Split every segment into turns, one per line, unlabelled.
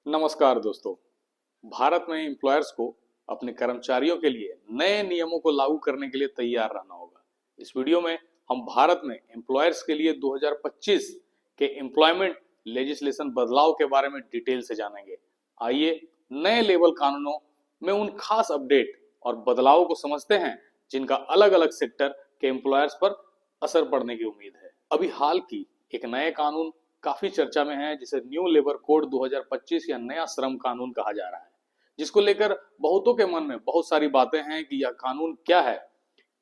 नमस्कार दोस्तों। भारत में एम्प्लॉयर्स को अपने कर्मचारियों के लिए नए नियमों को लागू करने के लिए तैयार रहना होगा। इस वीडियो में हम भारत में एम्प्लॉयर्स के लिए 2025 के एम्प्लॉयमेंट लेजिस्लेशन बदलाव के बारे में डिटेल से जानेंगे। आइए नए लेबर कानूनों में उन खास अपडेट और बदलावों को समझते हैं जिनका अलग अलग सेक्टर के एम्प्लॉयर्स पर असर पड़ने की उम्मीद है। अभी हाल की एक नए कानून काफी चर्चा में है जिसे न्यू लेबर कोड 2025 या नया श्रम कानून कहा जा रहा है, जिसको लेकर बहुतों के मन में बहुत सारी बातें हैं कि यह कानून क्या है,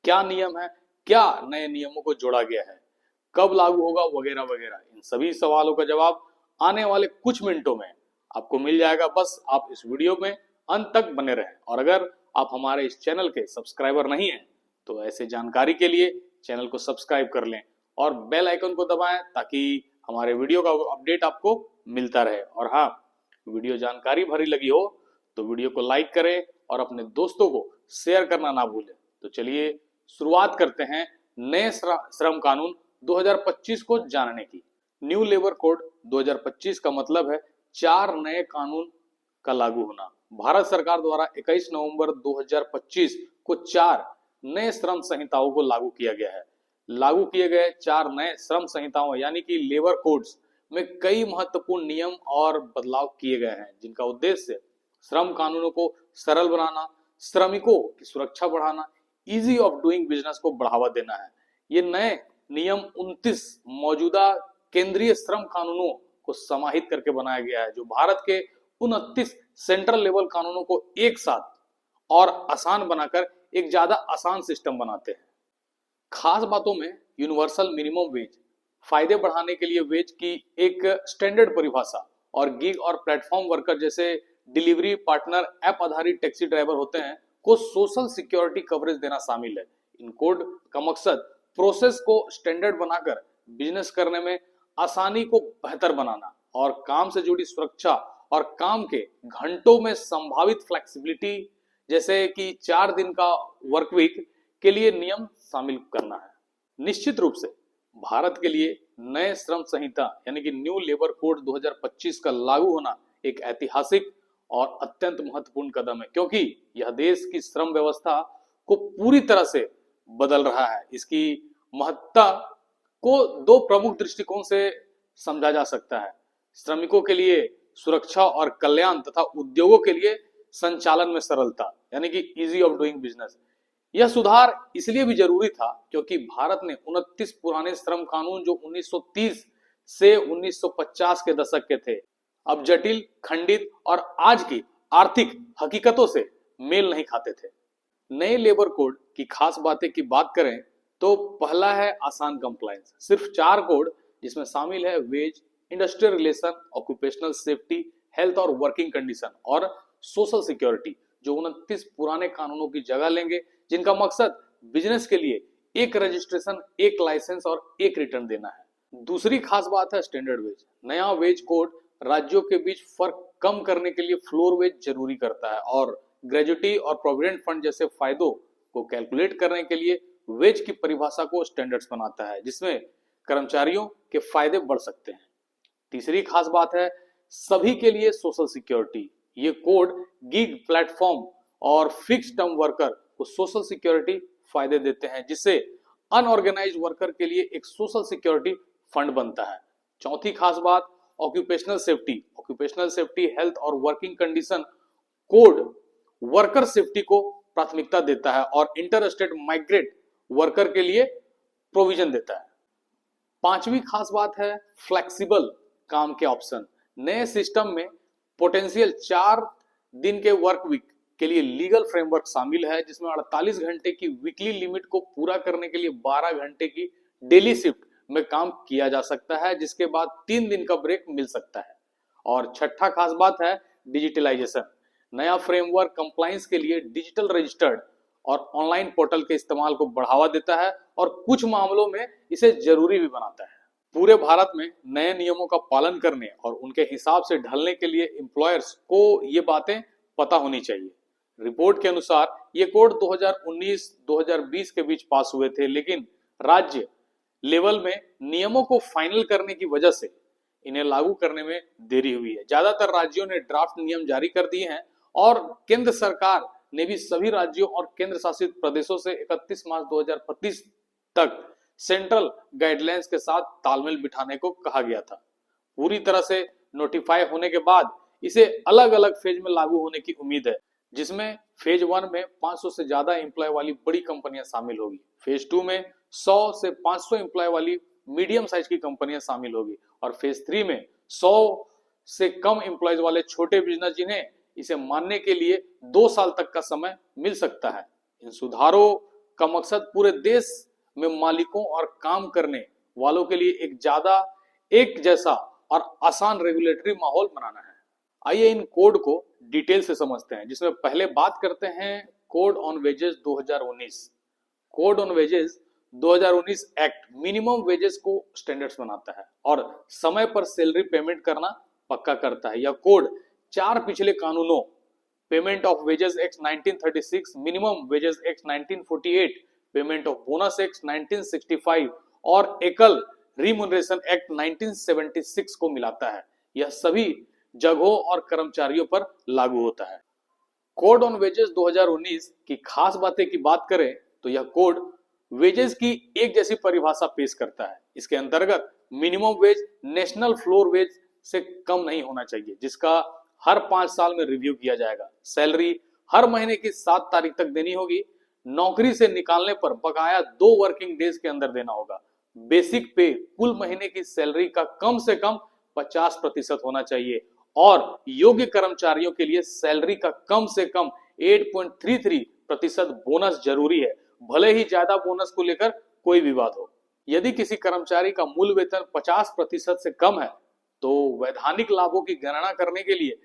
क्या नियम है, क्या नए नियमों को जोड़ा गया है, कब लागू होगा, वगैरह वगैरह। इन सभी सवालों का जवाब आने वाले कुछ मिनटों में आपको मिल जाएगा। बस आप इस वीडियो में अंत तक बने रहें और अगर आप हमारे इस चैनल के सब्सक्राइबर नहीं हैं तो ऐसे जानकारी के लिए चैनल को सब्सक्राइब कर लें और बेल आइकन को दबाएं ताकि हमारे वीडियो का अपडेट आपको मिलता रहे। और हाँ, वीडियो जानकारी भरी लगी हो तो वीडियो को लाइक करें और अपने दोस्तों को शेयर करना ना भूलें। तो चलिए शुरुआत करते हैं नए श्रम कानून 2025 को जानने की। न्यू लेबर कोड 2025 का मतलब है 4 नए कानून का लागू होना। भारत सरकार द्वारा 21 नवंबर 2025 को 4 नए श्रम संहिताओं को लागू किया गया है। लागू किए गए 4 नए श्रम संहिताओं यानी कि लेबर कोड्स में कई महत्वपूर्ण नियम और बदलाव किए गए हैं जिनका उद्देश्य श्रम कानूनों को सरल बनाना, श्रमिकों की सुरक्षा बढ़ाना, इजी ऑफ डूइंग बिजनेस को बढ़ावा देना है। ये नए नियम 29 मौजूदा केंद्रीय श्रम कानूनों को समाहित करके बनाया गया है जो भारत के 29 सेंट्रल लेवल कानूनों को एक साथ और आसान बनाकर एक ज्यादा आसान सिस्टम बनाते हैं। खास बातों में यूनिवर्सल मिनिमम वेज, फायदे बढ़ाने के लिए वेज की एक स्टैंडर्ड परिभाषा और गिग और प्लेटफॉर्म वर्कर जैसे डिलीवरी पार्टनर, ऐप आधारित टैक्सी ड्राइवर होते हैं को सोशल सिक्योरिटी कवरेज देना शामिल है। इन कोड का मकसद प्रोसेस को स्टैंडर्ड बनाकर बिजनेस करने में आसानी को बेहतर बनाना और काम से जुड़ी सुरक्षा और काम के घंटों में संभावित फ्लेक्सिबिलिटी जैसे कि 4 दिन का वर्क वीक के लिए नियम शामिल करना है। निश्चित रूप से भारत के लिए नए श्रम संहिता यानी कि न्यू लेबर कोड 2025 का लागू होना एक ऐतिहासिक और अत्यंत महत्वपूर्ण कदम है क्योंकि यह देश की श्रम व्यवस्था को पूरी तरह से बदल रहा है। इसकी महत्ता को 2 प्रमुख दृष्टिकोण से समझा जा सकता है: श्रमिकों के लिए सुरक्षा और कल्याण तथा उद्योगों के लिए संचालन में सरलता यानी कि इजी ऑफ डूइंग बिजनेस। यह सुधार इसलिए भी जरूरी था क्योंकि भारत ने 29 पुराने श्रम कानून जो 1930 से 1950 के दशक के थे अब जटिल, खंडित और आज की आर्थिक हकीकतों से मेल नहीं खाते थे। नए लेबर कोड की खास बातें की बात करें तो पहला है आसान कंप्लायंस। सिर्फ 4 कोड जिसमें शामिल है wage, industrial relation, occupational safety, health और वर्किंग कंडीशन और सोशल सिक्योरिटी जो 29 पुराने कानूनों की जगह लेंगे, जिनका मकसद बिजनेस के लिए एक रजिस्ट्रेशन, एक लाइसेंस और एक रिटर्न देना है। दूसरी खास बात है स्टैंडर्ड वेज। नया वेज कोड राज्यों के बीच फर्क कम करने के लिए फ्लोर वेज जरूरी करता है और ग्रेजुटी और प्रोविडेंट फंड जैसे फायदों को कैलकुलेट करने के लिए वेज की परिभाषा को स्टैंडर्ड्स बनाता है जिसमें कर्मचारियों के फायदे बढ़ सकते हैं। तीसरी खास बात है सभी के लिए सोशल सिक्योरिटी। ये कोड गिग, प्लेटफॉर्म और फिक्स टर्म वर्कर को सोशल सिक्योरिटी फायदे देते हैं जिससे अनऑर्गेनाइज्ड वर्कर के लिए एक सोशल सिक्योरिटी फंड बनता है। चौथी खास बात occupational safety. Occupational safety, health और working condition code worker safety को प्राथमिकता देता है और इंटर स्टेट माइग्रेट वर्कर के लिए प्रोविजन देता है। पांचवी खास बात है फ्लेक्सिबल काम के ऑप्शन। नए सिस्टम में पोटेंशियल 4 दिन के वर्क वीक के लिए लीगल फ्रेमवर्क शामिल है जिसमें 48 घंटे की वीकली लिमिट को पूरा करने के लिए 12 घंटे की डेली शिफ्ट में काम किया जा सकता है जिसके बाद 3 दिन का ब्रेक मिल सकता है। और छठा खास बात है डिजिटलाइजेशन। नया फ्रेमवर्क कंप्लायंस के लिए डिजिटल रजिस्टर्ड और ऑनलाइन पोर्टल के इस्तेमाल को बढ़ावा देता है और कुछ मामलों में इसे जरूरी भी बनाता है। पूरे भारत में नए नियमों का पालन करने और उनके हिसाब से ढलने के लिए एम्प्लॉयर्स को ये बातें पता होनी चाहिए। रिपोर्ट के अनुसार ये कोड 2019-2020 के बीच पास हुए थे, लेकिन राज्य लेवल में नियमों को फाइनल करने की वजह से इन्हें लागू करने में देरी हुई है। ज्यादातर राज्यों ने ड्राफ्ट नियम जारी कर दिए हैं और केंद्र सरकार ने भी सभी राज्यों और केंद्र शासित प्रदेशों से 31 मार्च 2025 तक सेंट्रल गाइडलाइंस के साथ तालमेल बिठाने को कहा गया था। पूरी तरह से नोटिफाई होने के बाद इसे अलग अलग फेज में लागू होने की उम्मीद है, जिसमें फेज 1 में 500 से ज्यादा एम्प्लॉय वाली बड़ी कंपनियां शामिल होगी। फेज 2 में 100 से 500 एम्प्लॉय वाली मीडियम साइज की कंपनियां शामिल होगी और फेज 3 में 100 से कम एम्प्लॉयज वाले छोटे बिजनेस जिन्हें इसे मानने के लिए 2 साल तक का समय मिल सकता है। इन सुधारों का मकसद पूरे देश में मालिकों और काम करने वालों के लिए एक जैसा और आसान रेगुलेटरी माहौल बनाना है। आइए इन कोड को डिटेल से समझते हैं, जिसमें पहले बात करते हैं code on wages 2019। Code on wages 2019 act minimum wages को स्टैंडर्ड्स बनाता है और समय पर सैलरी पेमेंट करना पक्का करता है। यह कोड 4 पिछले कानूनों payment of wages act 1936, minimum wages act 1948, payment of bonus act 1965 और एकल रिम्यूनरेशन एक्ट 1976 को मिलाता है। यह सभी जगहों और कर्मचारियों पर लागू होता है। कोड ऑन वेजेस 2019 की खास बातें की बात करें तो यह कोड वेजेस की एक जैसी परिभाषा पेश करता है। इसके अंतर्गत minimum wage national floor wage से कम नहीं होना चाहिए, जिसका हर 5 साल में रिव्यू किया जाएगा। सैलरी हर महीने की 7 तारीख तक देनी होगी। नौकरी से निकालने पर बकाया 2 वर्किंग डेज के अंदर देना होगा। बेसिक पे कुल महीने की सैलरी का कम से कम 50% होना चाहिए और योग्य कर्मचारियों के लिए सैलरी का कम से कम 8.33% बोनस जरूरी है, भले ही ज्यादा बोनस को लेकर कोई विवाद हो। यदि किसी कर्मचारी का मूल वेतन 50% से कम है तो वैधानिक लाभों की गणना करने के लिए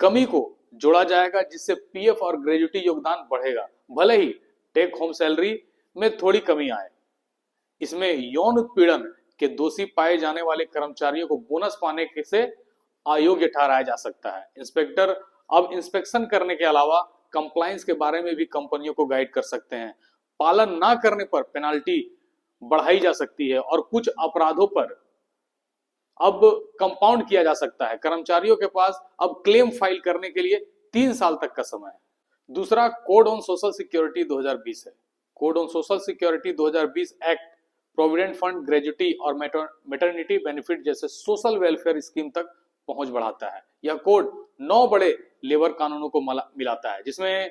कमी को जोड़ा जाएगा, जिससे पीएफ और ग्रेजुटी योगदान बढ़ेगा, भले ही टेक होम सैलरी में थोड़ी कमी आए। इसमें यौन उत्पीड़न के दोषी पाए जाने वाले कर्मचारियों को बोनस पाने से अयोग्य ठहराया जा सकता है। इंस्पेक्टर अब इंस्पेक्शन करने के अलावा कंप्लायंस के बारे में भी कंपनियों को गाइड कर सकते हैं। पालन ना करने पर पेनाल्टी बढ़ाई जा सकती है और कुछ अपराधों पर अब कंपाउंड किया जा सकता है। कर्मचारियों के पास अब क्लेम फाइल करने के लिए 3 साल तक का समय है। दूसरा कोड ऑन सोशल सिक्योरिटी 2020 है। Code on social security 2020 act provident fund, gratuity और मैटरनिटी बेनिफिट जैसे सोशल वेलफेयर स्कीम तक पहुंच बढ़ाता है। यह कोड 9 बड़े लेबर कानूनों को मिलाता है, जिसमें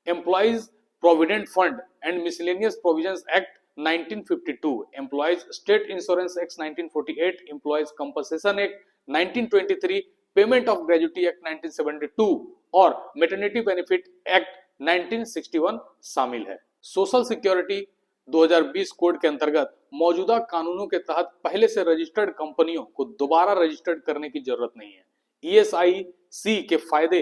employees provident fund and miscellaneous provisions act 1952, employees state insurance act 1948, employees compensation act 1923, payment of gratuity act 1972 और मैटरनिटी बेनिफिट एक्ट 1961 शामिल है। सोशल सिक्योरिटी 2020 कोड के अंतर्गत मौजूदा कानूनों के तहत पहले से रजिस्टर्ड कंपनियों को दोबारा रजिस्टर्ड करने की जरूरत नहीं है। ईएसआईसी के फायदे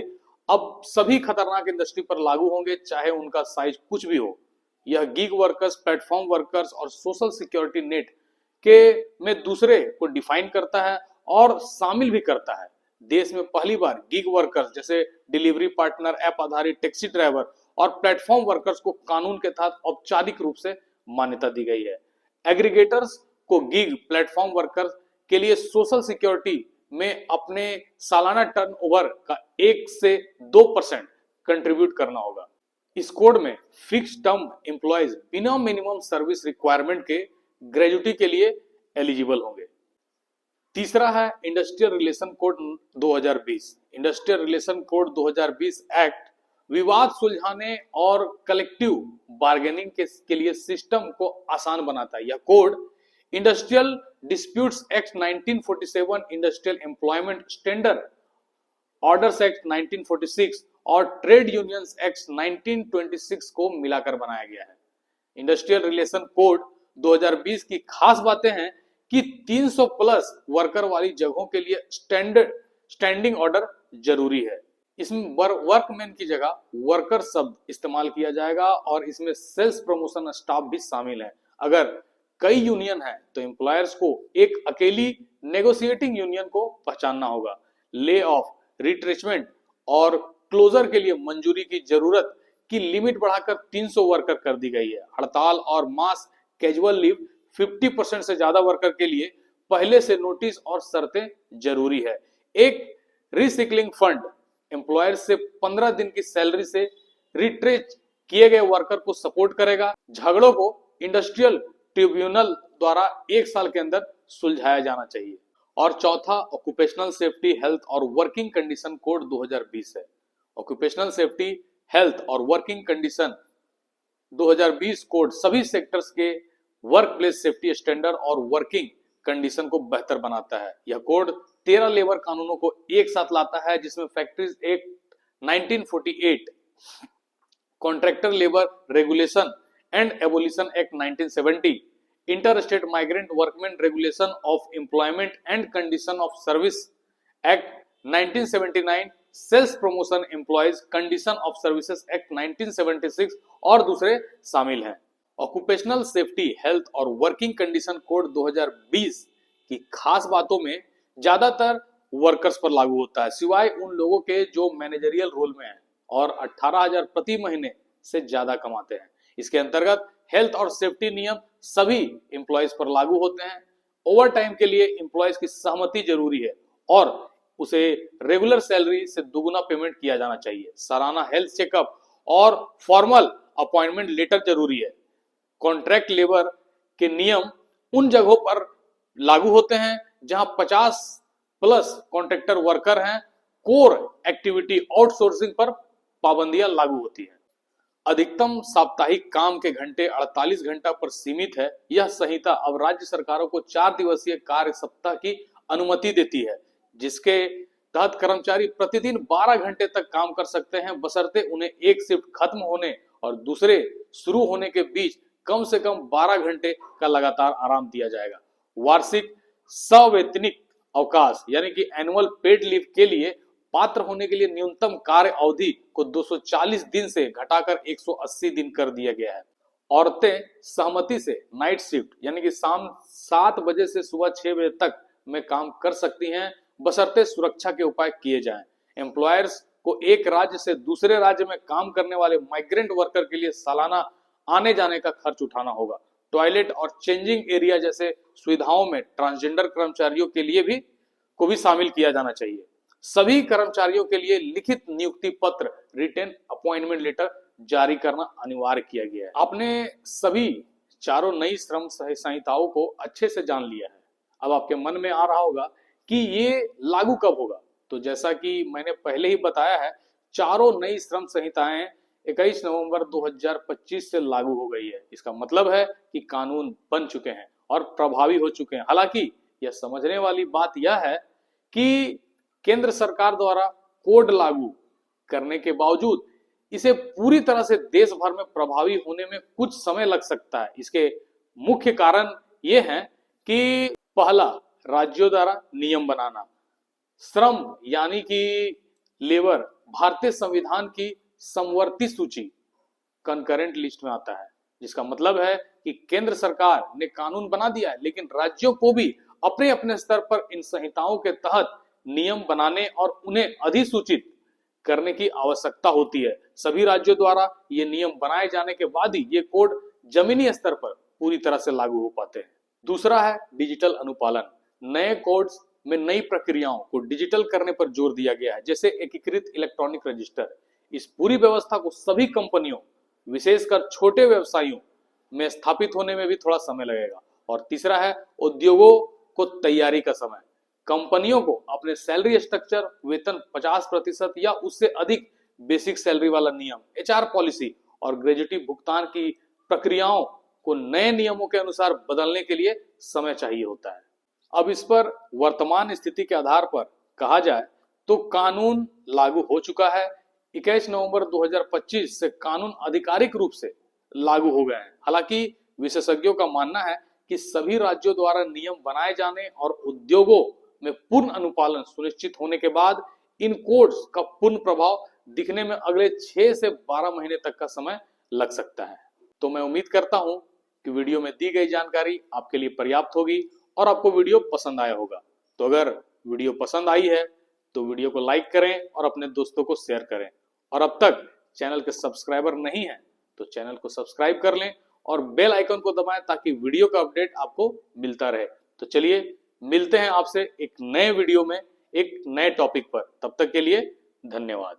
अब सभी खतरनाक इंडस्ट्री पर लागू होंगे, चाहे उनका साइज कुछ भी हो। यह गिग वर्कर्स, प्लेटफॉर्म वर्कर्स और सोशल सिक्योरिटी नेट के में दूसरे को डिफाइन करता है और शामिल भी करता है। देश में पहली बार गिग वर्कर्स जैसे डिलीवरी पार्टनर, ऐप आधारित टैक्सी ड्राइवर और प्लेटफॉर्म वर्कर्स को कानून के तहत औपचारिक रूप से मान्यता दी गई है। एग्रीगेटर्स को गिग प्लेटफॉर्म वर्कर्स के लिए सोशल सिक्योरिटी में अपने सालाना टर्नओवर का 1 से 2% कंट्रीब्यूट करना होगा। इस कोड में फिक्स टर्म एम्प्लॉयज बिना मिनिमम सर्विस रिक्वायरमेंट के ग्रेजुटी के लिए एलिजिबल होंगे। तीसरा है industrial relation code 2020। Industrial relation code 2020 act विवाद सुलझाने और कलेक्टिव बार्गेनिंग के लिए सिस्टम को आसान बनाता है। यह code industrial disputes act 1947, industrial employment standard orders act 1946 और ट्रेड यूनियंस एक्ट 1926 को मिलाकर बनाया गया है। इंडस्ट्रियल रिलेशन कोड 2020 की खास बातें हैं कि 300 प्लस वर्कर वाली जगहों के लिए स्टैंडिंग ऑर्डर जरूरी है। इसमें वर्कमैन की जगह वर्कर शब्द इस्तेमाल किया जाएगा और इसमें सेल्स प्रमोशन स्टाफ भी शामिल है। अगर कई यूनियन है तो एम्प्लॉयर्स को एक अकेली नेगोशिएटिंग यूनियन को पहचानना होगा। ले ऑफ, रिट्रेचमेंट और क्लोजर के लिए मंजूरी की जरूरत की लिमिट बढ़ाकर 300 वर्कर कर दी गई है। हड़ताल और मास कैजुअल लीव 50% से ज्यादा वर्कर के लिए पहले से नोटिस और शर्तें जरूरी है। एक रिसाइकलिंग फंड एम्प्लॉयर से 15 दिन की सैलरी से रिट्रेच किए गए वर्कर को सपोर्ट करेगा। झगड़ों को इंडस्ट्रियल ट्रिब्यूनल द्वारा 1 साल के अंदर सुलझाया जाना चाहिए। और चौथा ऑक्यूपेशनल सेफ्टी हेल्थ और वर्किंग कंडीशन कोड 2020 है। ऑक्यूपेशनल सेफ्टी हेल्थ और वर्किंग कंडीशन 2020 कोड सभी सेक्टर्स के वर्क प्लेस सेफ्टी स्टैंडर्ड और वर्किंग कंडीशन को बेहतर बनाता है। यह कोड 13 लेबर कानूनों को एक साथ लाता है, जिसमें factories act 1948, contractor labour regulation and abolition act 1970, inter state migrant workman regulation of employment and condition of service act 1979, sales promotion employees condition of services act 1976 और दूसरे शामिल हैं। ऑक्यूपेशनल सेफ्टी हेल्थ और वर्किंग कंडीशन कोड 2020 की खास बातों में ज्यादातर वर्कर्स पर लागू होता है, सिवाय उन लोगों के जो मैनेजरियल रोल में हैं और 18,000 प्रति महीने से ज्यादा कमाते हैं। इसके अंतर्गत हेल्थ और सेफ्टी नियम सभी एम्प्लॉयज पर लागू होते हैं। ओवर टाइम के लिए एम्प्लॉयज की सहमति जरूरी है और उसे रेगुलर सैलरी से दुगुना पेमेंट किया जाना चाहिए। सालाना हेल्थ चेकअप और फॉर्मल अपॉइंटमेंट लेटर जरूरी है। कॉन्ट्रैक्ट लेबर के नियम उन जगहों पर लागू होते हैं जहां 50 प्लस कॉन्ट्रैक्टर वर्कर हैं। कोर एक्टिविटी आउटसोर्सिंग पर पाबंदियां लागू होती हैं। अधिकतम साप्ताहिक काम के घंटे 48 घंटा पर सीमित है। यह संहिता अब राज्य सरकारों को 4 दिवसीय कार्य सप्ताह की अनुमति देती है, जिसके तहत कर्मचारी प्रतिदिन 12 घंटे तक काम कर सकते हैं, बशर्ते उन्हें एक शिफ्ट खत्म होने और दूसरे शुरू होने के बीच कम से कम 12 घंटे का लगातार आराम दिया जाएगा। वार्षिक सवैतनिक अवकाश यानी कि एनुअल पेड लीव के लिए पात्र होने के लिए न्यूनतम कार्य अवधि को 240 दिन से घटाकर 180 दिन कर दिया गया है। औरतें सहमति से नाइट शिफ्ट यानी कि शाम 7 बजे से सुबह 6 बजे तक में काम कर सकती हैं, बशर्ते सुरक्षा के उपाय किए जाएं। एम्प्लॉयर्स को एक राज्य से दूसरे राज्य में काम करने वाले माइग्रेंट वर्कर के लिए सालाना आने जाने का खर्च उठाना होगा। टॉयलेट और चेंजिंग एरिया जैसे सुविधाओं में ट्रांसजेंडर कर्मचारियों के लिए भी शामिल किया जाना चाहिए। सभी कर्मचारियों के लिए लिखित नियुक्ति पत्र रिटेन अपॉइंटमेंट लेटर जारी करना अनिवार्य किया गया है। आपने सभी चारों नई श्रम संहिताओं को अच्छे से जान लिया है। अब आपके मन में आ रहा होगा कि ये लागू कब होगा। तो जैसा कि मैंने पहले ही बताया है, चारों नई श्रम संहिताएं 21 नवंबर 2025 से लागू हो गई है। इसका मतलब है कि कानून बन चुके हैं और प्रभावी हो चुके हैं। हालांकि यह समझने वाली बात यह है कि केंद्र सरकार द्वारा कोड लागू करने के बावजूद इसे पूरी तरह से देश भर में प्रभावी होने में कुछ समय लग सकता है। इसके मुख्य कारण ये हैं कि पहला, राज्यों द्वारा नियम बनाना। श्रम यानी कि लेबर भारतीय संविधान की समवर्ती सूची कंकरेंट लिस्ट में आता है, जिसका मतलब है कि केंद्र सरकार ने कानून बना दिया है, लेकिन राज्यों को भी अपने अपने स्तर पर इन संहिताओं के तहत नियम बनाने और उन्हें अधिसूचित करने की आवश्यकता होती है। सभी राज्यों द्वारा ये नियम बनाए जाने के बाद ही ये कोड जमीनी स्तर पर पूरी तरह से लागू हो पाते हैं। दूसरा है डिजिटल अनुपालन। नए कोड्स में नई प्रक्रियाओं को डिजिटल करने पर जोर दिया गया है, जैसे एकीकृत इलेक्ट्रॉनिक रजिस्टर। इस पूरी व्यवस्था को सभी कंपनियों, विशेषकर छोटे व्यवसायियों में स्थापित होने में भी थोड़ा समय लगेगा। और तीसरा है उद्योगों को तैयारी का समय। कंपनियों को अपने सैलरी स्ट्रक्चर, वेतन 50% या उससे अधिक बेसिक सैलरी वाला नियम, एचआर पॉलिसी और ग्रेजुएटी भुगतान की प्रक्रियाओं को नए नियमों के अनुसार बदलने के लिए समय चाहिए होता है। अब इस पर वर्तमान स्थिति के आधार पर कहा जाए तो कानून लागू हो चुका है। 21 नवंबर 2025 से कानून आधिकारिक रूप से लागू हो गए हैं। हालांकि विशेषज्ञों का मानना है कि सभी राज्यों द्वारा नियम बनाए जाने और उद्योगों में पूर्ण अनुपालन सुनिश्चित होने के बाद इन कोड्स का पूर्ण प्रभाव दिखने में अगले 6 से 12 महीने तक का समय लग सकता है। तो मैं उम्मीद करता हूं कि वीडियो में दी गई जानकारी आपके लिए पर्याप्त होगी और आपको वीडियो पसंद आया होगा। तो अगर वीडियो पसंद आई है तो वीडियो को लाइक करें और अपने दोस्तों को शेयर करें। और अब तक चैनल के सब्सक्राइबर नहीं है तो चैनल को सब्सक्राइब कर लें और बेल आइकन को दबाएं ताकि वीडियो का अपडेट आपको मिलता रहे। तो चलिए मिलते हैं आपसे एक नए वीडियो में एक नए टॉपिक पर। तब तक के लिए धन्यवाद।